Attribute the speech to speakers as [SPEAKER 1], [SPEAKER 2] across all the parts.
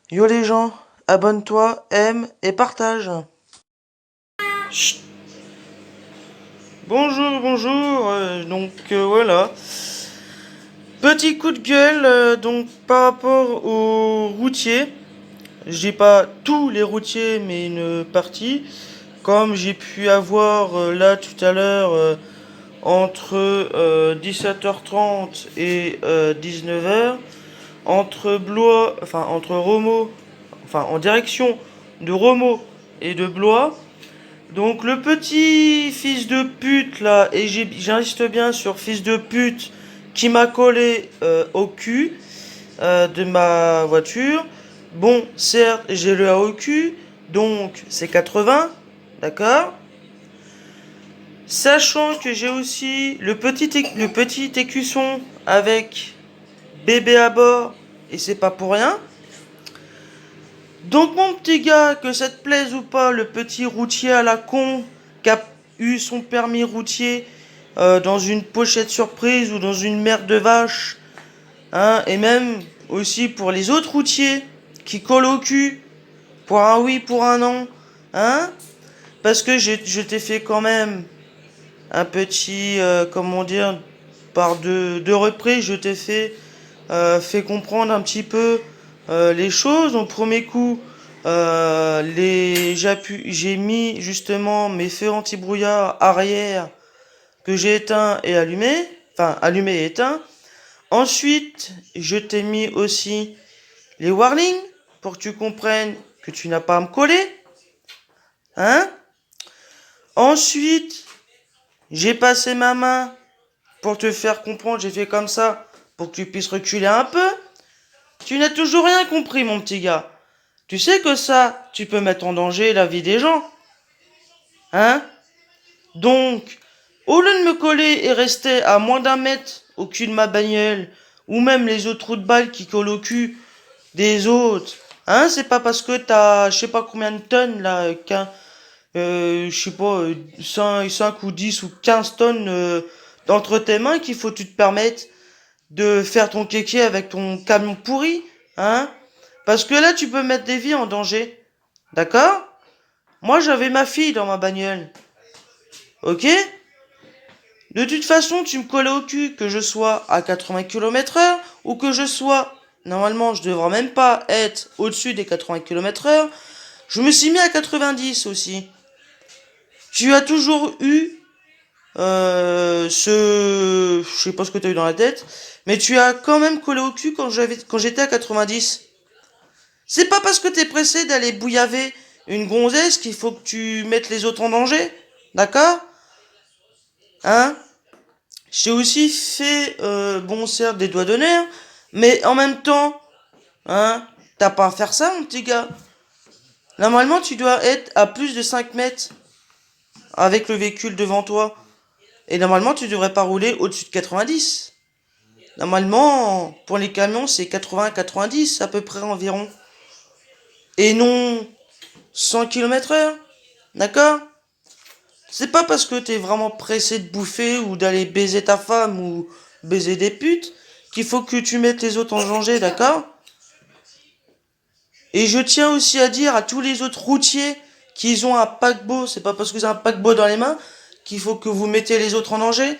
[SPEAKER 1] Yo les gens, abonne-toi, aime et partage. Chut. Bonjour, bonjour, voilà. Petit coup de gueule, donc par rapport aux routiers. J'ai pas tous les routiers, mais une partie. Comme j'ai pu avoir là tout à l'heure entre 17h30 et 19h, entre Blois, enfin entre Romo, enfin en direction de Romo et de Blois. Donc le petit fils de pute là, et j'insiste bien sur fils de pute qui m'a collé au cul de ma voiture. Bon, certes, j'ai le A au cul, donc c'est 80, d'accord. Sachant que j'ai aussi le petit écusson avec bébé à bord, et c'est pas pour rien. Donc mon petit gars, que ça te plaise ou pas, le petit routier à la con qui a eu son permis routier dans une pochette surprise ou dans une merde de vache, hein, et même aussi pour les autres routiers qui collent au cul pour un oui, pour un non, hein, parce que je t'ai fait quand même un petit, comment dire, par deux reprises, je t'ai fait comprendre un petit peu les choses. Au premier coup, j'ai mis justement mes feux anti-brouillard arrière que j'ai éteint et allumé, enfin allumé et éteint. Ensuite, je t'ai mis aussi les warnings pour que tu comprennes que tu n'as pas à me coller, hein. Ensuite, j'ai passé ma main pour te faire comprendre, j'ai fait comme ça pour que tu puisses reculer un peu. Tu n'as toujours rien compris, mon petit gars. Tu sais que ça, tu peux mettre en danger la vie des gens. Hein? Donc, au lieu de me coller et rester à moins d'un mètre au cul de ma bagnole, ou même les autres trous de balles qui collent au cul des autres, hein, c'est pas parce que t'as, je sais pas combien de tonnes, là, je sais pas, 5 ou 10 ou 15 tonnes d'entre tes mains qu'il faut que tu te permettes de faire ton kéké avec ton camion pourri, hein. Parce que là, tu peux mettre des vies en danger. D'accord? Moi, j'avais ma fille dans ma bagnole. Ok? De toute façon, tu me collais au cul, que je sois à 80 km/h ou que je sois, normalement, je devrais même pas être au-dessus des 80 km/h. Je me suis mis à 90 aussi. Tu as toujours eu je sais pas ce que tu as eu dans la tête, mais tu as quand même collé au cul quand j'étais à 90. C'est pas parce que t'es pressé d'aller bouillaver une gonzesse qu'il faut que tu mettes les autres en danger. D'accord? Hein? J'ai aussi fait, bon, certes, des doigts d'honneur, mais en même temps, hein, t'as pas à faire ça, mon petit gars. Normalement, tu dois être à plus de 5 mètres avec le véhicule devant toi. Et normalement, tu devrais pas rouler au-dessus de 90. Normalement, pour les camions, c'est 80-90 à peu près environ. Et non 100 km/h. D'accord? C'est pas parce que t'es vraiment pressé de bouffer ou d'aller baiser ta femme ou baiser des putes qu'il faut que tu mettes les autres en danger, d'accord? Et je tiens aussi à dire à tous les autres routiers qui ont un paquebot, c'est pas parce que vous avez un paquebot dans les mains qu'il faut que vous mettez les autres en danger.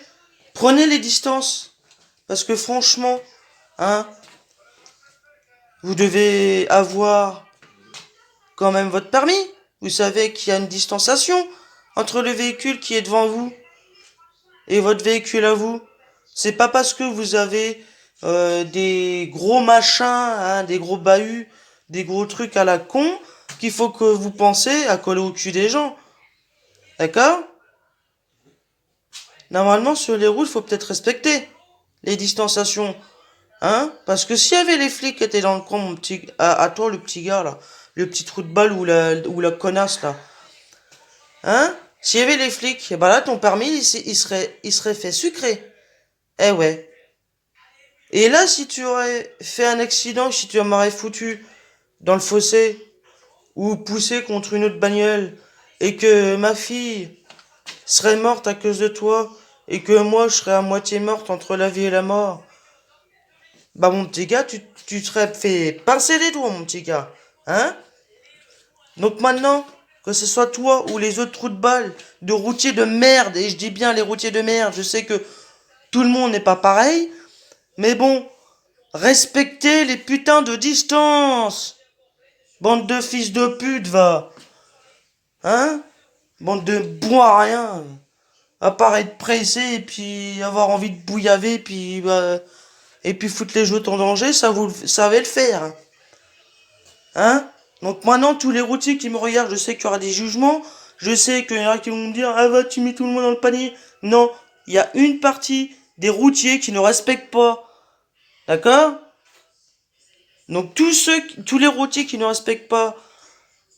[SPEAKER 1] Prenez les distances. Parce que franchement, hein, vous devez avoir quand même votre permis. Vous savez qu'il y a une distanciation entre le véhicule qui est devant vous et votre véhicule à vous. C'est pas parce que vous avez des gros machins, hein, des gros bahuts, des gros trucs à la con qu'il faut que vous pensez à coller au cul des gens. D'accord? Normalement, sur les routes, faut peut-être respecter les distanciations. Hein? Parce que s'il y avait les flics qui étaient dans le coin, mon petit, à toi, le petit gars, là, le petit trou de balle ou la connasse, là, hein? S'il y avait les flics, et ben là, ton permis, il serait fait sucrer. Eh ouais. Et là, si tu aurais fait un accident, si tu m'aurais foutu dans le fossé, ou poussé contre une autre bagnole, et que ma fille serait morte à cause de toi, et que moi, je serais à moitié morte entre la vie et la mort, Bah, mon petit gars, tu serais fait pincer les doigts, mon petit gars. Hein? Donc maintenant, que ce soit toi ou les autres trous de balle, de routiers de merde, et je dis bien les routiers de merde, je sais que tout le monde n'est pas pareil, mais bon, respectez les putains de distances. Bande de fils de pute, va. Hein? Bande de bois rien. À part être pressé et puis avoir envie de bouillaver et puis foutre les autres en danger, ça vous savez le faire. Hein? Donc maintenant, tous les routiers qui me regardent, je sais qu'il y aura des jugements. Je sais qu'il y en a qui vont me dire, ah va, tu mets tout le monde dans le panier. Non, il y a une partie des routiers qui ne respectent pas. D'accord? Donc tous les routiers qui ne respectent pas,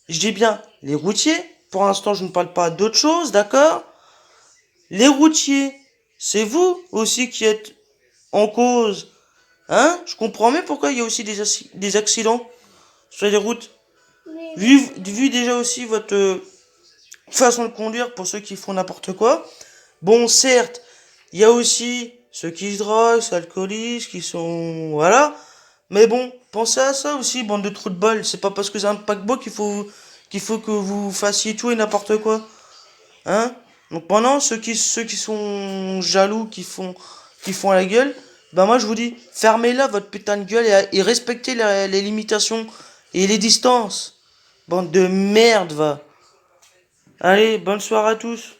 [SPEAKER 1] je dis bien les routiers. Pour l'instant, je ne parle pas d'autre chose, d'accord? Les routiers, c'est vous aussi qui êtes en cause. Hein? Je comprends même pourquoi il y a aussi des accidents sur les routes. Vu déjà aussi votre façon de conduire pour ceux qui font n'importe quoi. Bon, certes, il y a aussi ceux qui se droguent, s'alcoolisent, qui sont... Voilà. Mais bon, pensez à ça aussi, bande de trous de balle. C'est pas parce que c'est un paquebot qu'il faut que vous fassiez tout et n'importe quoi. Hein? Donc pendant ceux qui sont jaloux, qui font la gueule, ben moi je vous dis, fermez-la votre putain de gueule et respectez les limitations et les distances. Bande de merde, va. Allez, bonne soirée à tous.